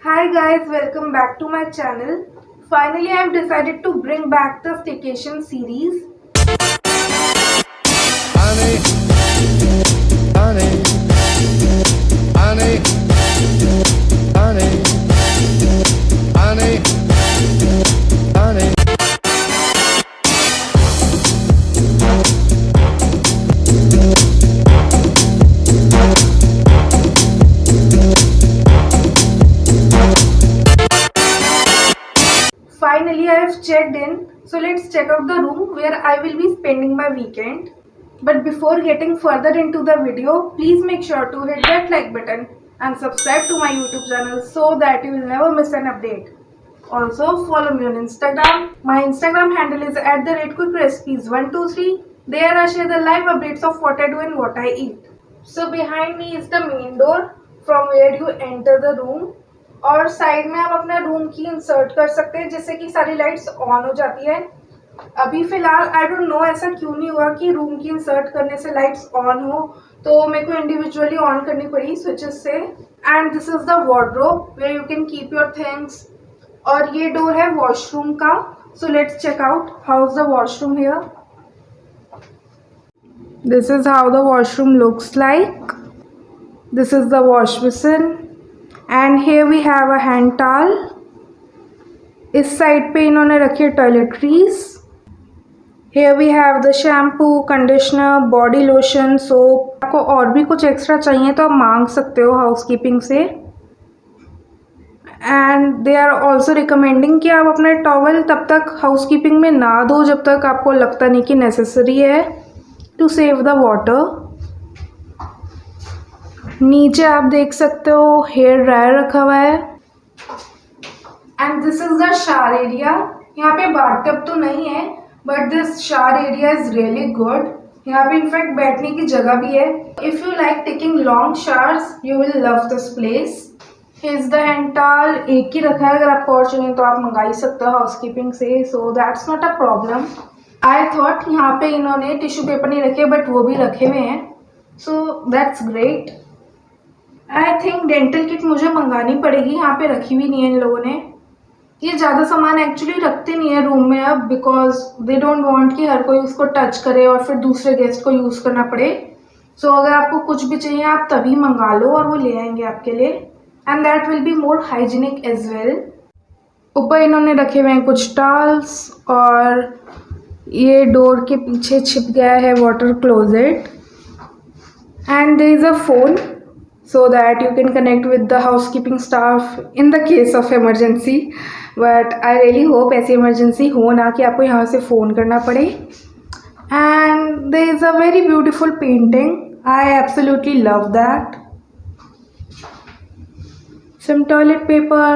Hi guys, welcome back to my channel. Finally, I have decided to bring back the staycation series. Honey, honey, honey, honey, honey, honey. Finally, I have checked in. So let's check out the room where I will be spending my weekend. But before getting further into the video, please make sure to hit that like button and subscribe to my YouTube channel so that you will never miss an update. Also, follow me on Instagram. My Instagram handle is @quickrecipes123. There I share the live updates of what I do and what I eat. So behind me is the main door from where you enter the room. और side में आप अपना room की insert कर सकते हैं जिससे कि सारी लाइट्स ऑन हो जाती है. अभी फिलहाल आई डोंट नो ऐसा क्यों नहीं हुआ कि रूम की इंसर्ट करने से लाइट्स ऑन हो, तो मेरे को इंडिविजुअली ऑन करनी पड़ी स्विचेस से. And this is the wardrobe where you can keep your things. और ये डोर है वॉशरूम का. So let's check out how is the washroom here. This is how the washroom looks like. This is the wash basin and here we have a hand towel. इस side पे इन्होंने रखी है toiletries. Here we have the shampoo, conditioner, body lotion, soap. आपको और भी कुछ extra चाहिए तो आप मांग सकते हो हाउसकीपिंग से. And they are also recommending कि आप अपने टॉवल तब तक हाउसकीपिंग में ना दो जब तक आपको लगता नहीं कि नेसेसरी है, टू सेव द वाटर. नीचे आप देख सकते हो हेयर ड्रायर रखा हुआ है. And this is the shower area. यहाँ पे बाथटब तो नहीं है but this shower area is really good. यहाँ पे इनफैक्ट बैठने की जगह भी है. If you like taking long showers you will love this place. Is the hand towel एक ही रखा है, अगर आपको और चाहिए तो आप मंगा ही सकते हो हाउसकीपिंग से, so that's not a problem. I thought यहाँ पे इन्होंने टिश्यू पेपर नहीं रखे बट वो भी रखे हुए हैं, so that's great. I think dental kit मुझे मंगानी पड़ेगी, यहाँ पे रखी हुई नहीं है इन लोगों ने. ये ज़्यादा सामान एक्चुअली रखते नहीं है रूम में अब, बिकॉज दे डोंट वांट कि हर कोई उसको टच करे और फिर दूसरे गेस्ट को यूज़ करना पड़े. सो अगर आपको कुछ भी चाहिए आप तभी मंगा लो और वो ले आएंगे आपके लिए. And that will be more hygienic as well. ऊपर इन्होंने रखे हुए हैं कुछ टॉवल्स और ये डोर के पीछे छिप गया है water closet. And there is a phone so that you can connect with the housekeeping staff in the case of emergency. But I really hope ऐसी emergency हो ना कि आपको यहाँ से फ़ोन करना पड़े. And there is a very beautiful painting. I absolutely love that. Some toilet paper.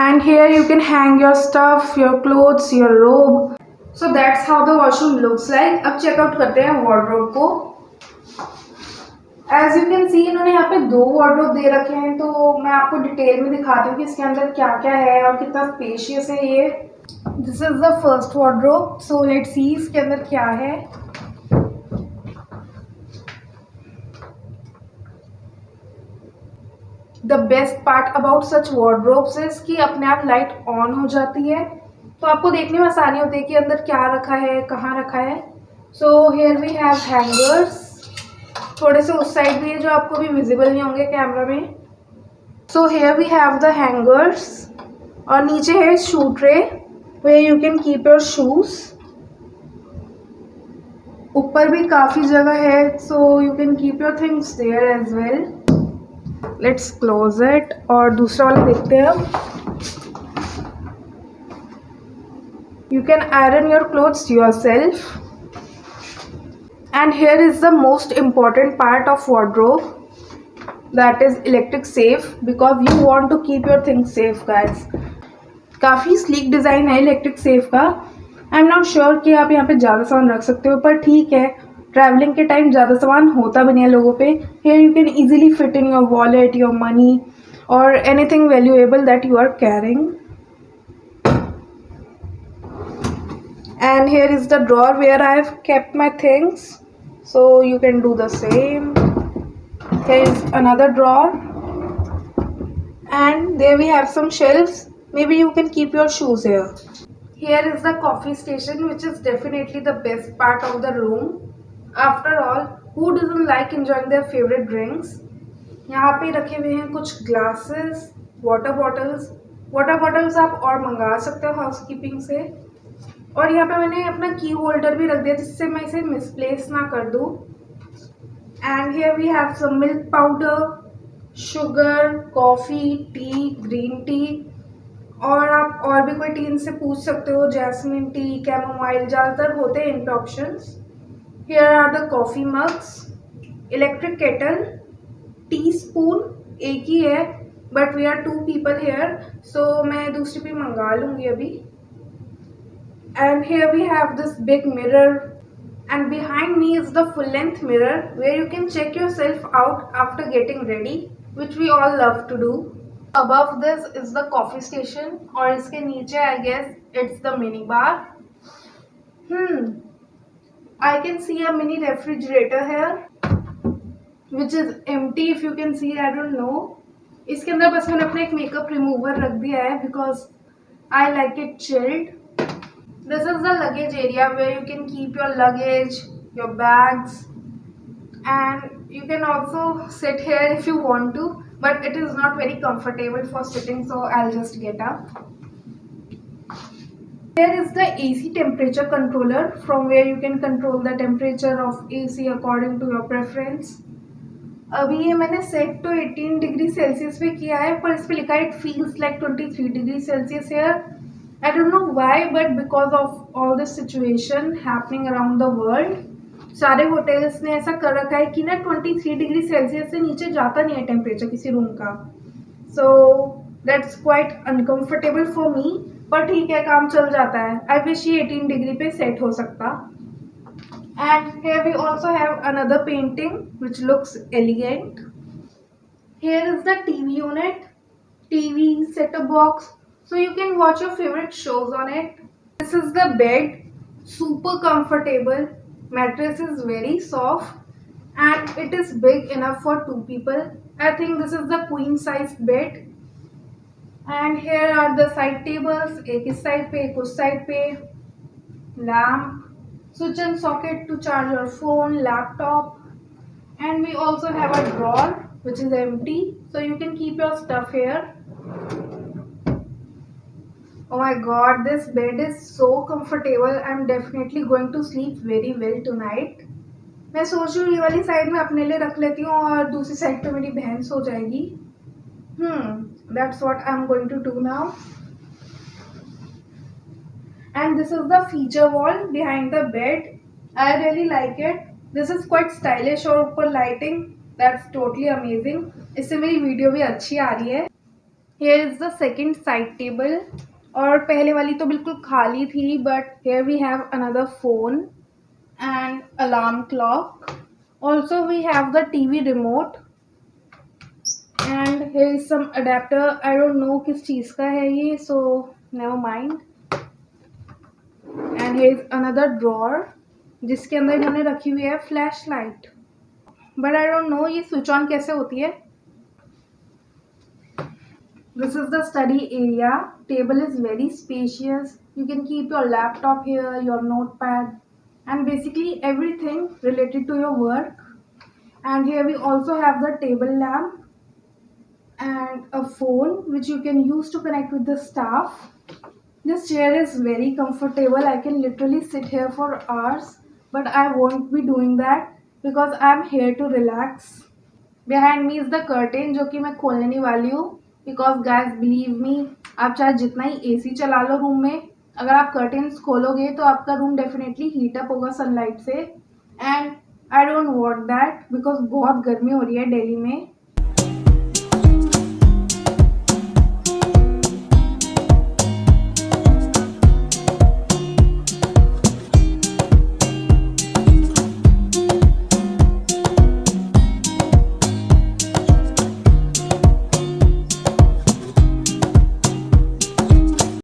And here you can hang your stuff, your clothes, your robe. So that's how the washroom looks like. अब checkout करते हैं wardrobe को. As you can see इन्होंने यहाँ पे 2 wardrobe दे रखे हैं, तो मैं आपको डिटेल में दिखाती हूँ कि इसके अंदर क्या क्या है और कितना स्पेशियस है ये. This is the first wardrobe. So let's see इसके अंदर क्या है. The best part about such wardrobes is कि अपने आप लाइट ऑन हो जाती है, तो आपको देखने में आसानी होती है कि अंदर क्या रखा है, कहाँ रखा है. So here we have hangers. थोड़े से उस साइड भी है जो आपको भी विजिबल नहीं होंगे कैमरा में. So here we have the hangers. और नीचे है shoe tray where you can keep your shoes. ऊपर भी काफ़ी जगह है, so you can keep your things there as well. Let's close it और दूसरा वाला देखते हैं. You can iron your clothes yourself. And here is the most important part of wardrobe, that is electric safe, because you want to keep your things safe guys. काफ़ी sleek design है electric safe का. I am not sure कि आप यहाँ पे ज़्यादा सामान रख सकते हो, पर ठीक है, ट्रैवलिंग के टाइम ज़्यादा सामान होता भी नहीं है लोगों पे. Here you can easily fit in your wallet, your money और anything valuable that you are carrying. And here is the drawer where I have kept my things, so you can do the same. Here is another drawer. And there we have some shelves. Maybe you can keep your shoes here. Here is the coffee station, which is definitely the best part of the room. After all, who doesn't like enjoying their favorite drinks? यहाँ पे रखे हुए हैं कुछ glasses, water bottles आप और मंगा सकते हो हाउसकीपिंग से। और यहाँ पे मैंने अपना की होल्डर भी रख दिया जिससे मैं इसे मिसप्लेस ना कर दूँ। And here we have some milk powder, sugar, coffee, tea, green tea. और आप और भी कोई टी इनसे पूछ सकते हो, जैस्मिन टी, कैमोमाइल, ज़्यादातर होते हैं इनके options. Here are the coffee mugs, electric kettle, tea spoon एक ही है but we are 2 people here, so मैं दूसरी भी मंगा लूँगी अभी। And here we have this big mirror and behind me is the full length mirror where you can check yourself out after getting ready, which we all love to do. Above this is the coffee station और इसके नीचे आई guess it's the mini bar. I can see a mini refrigerator here which is empty, if you can see, I don't know. इसके अंदर बस मैंने अपना एक makeup remover रख दिया है because I like it chilled. This is the luggage area where you can keep your luggage, your bags, and you can also sit here if you want to, but it is not very comfortable for sitting, so I'll just get up. Here is the AC temperature controller from where you can control the temperature of AC according to your preference. अभी ये मैंने set तो 18 degree Celsius पे किया है पर इस पे लिखा है it feels like 23 degree Celsius here. I don't know why but because of all this situation happening around the world सारे होटल्स ने ऐसा कर रखा है कि ना 23 डिग्री सेल्सियस से नीचे जाता नहीं है टेम्परेचर किसी रूम का। So that's quite uncomfortable for me, पर ठीक है काम चल जाता है। आई विश ये 18 डिग्री पे सेट हो सकता। And here we also have another painting which looks elegant. Here is the TV unit, TV set-top box, so you can watch your favorite shows on it. This is the bed, super comfortable, mattress is very soft and it is big enough for 2 people. I think this is the queen size bed. And here are the side tables, एक इस side पे एक उस side पे, lamp, switch and socket to charge your phone, laptop, and we also have a drawer which is empty so you can keep your stuff here. Oh my god, this bed is so comfortable. I'm definitely going to sleep very well tonight. मैं सोच रही हूँ ये वाली side में अपने लिए रख लेती हूँ और दूसरी साइड पे मेरी बहन सो जाएगी। That's what I'm going to do now. And this is the feature wall behind the bed. I really like it. This is quite stylish और ऊपर lighting, that's totally amazing. इससे मेरी वीडियो भी अच्छी आ रही है। Here is the second side table और पहले वाली तो बिल्कुल खाली थी but here we have another phone and alarm clock. Also we have the TV remote and here is some adapter. I don't know किस चीज़ का है ये, so never mind. And here is another drawer जिसके अंदर इन्होंने रखी हुई है flash light, but I don't know ये स्विच ऑन कैसे होती है। This is the study area, table is very spacious, you can keep your laptop here, your notepad and basically everything related to your work. And here we also have the table lamp and a phone which you can use to connect with the staff. This chair is very comfortable. I can literally sit here for hours, but I won't be doing that because I am here to relax. Behind me is the curtain जो कि मैं खोलने नहीं वाली हूँ because guys believe me, आप चाहे जितना ही AC चला लो रूम में, अगर आप curtains खोलोगे तो आपका रूम definitely heat up होगा sunlight से, and I don't want that because बहुत गर्मी हो रही है दिल्ली में।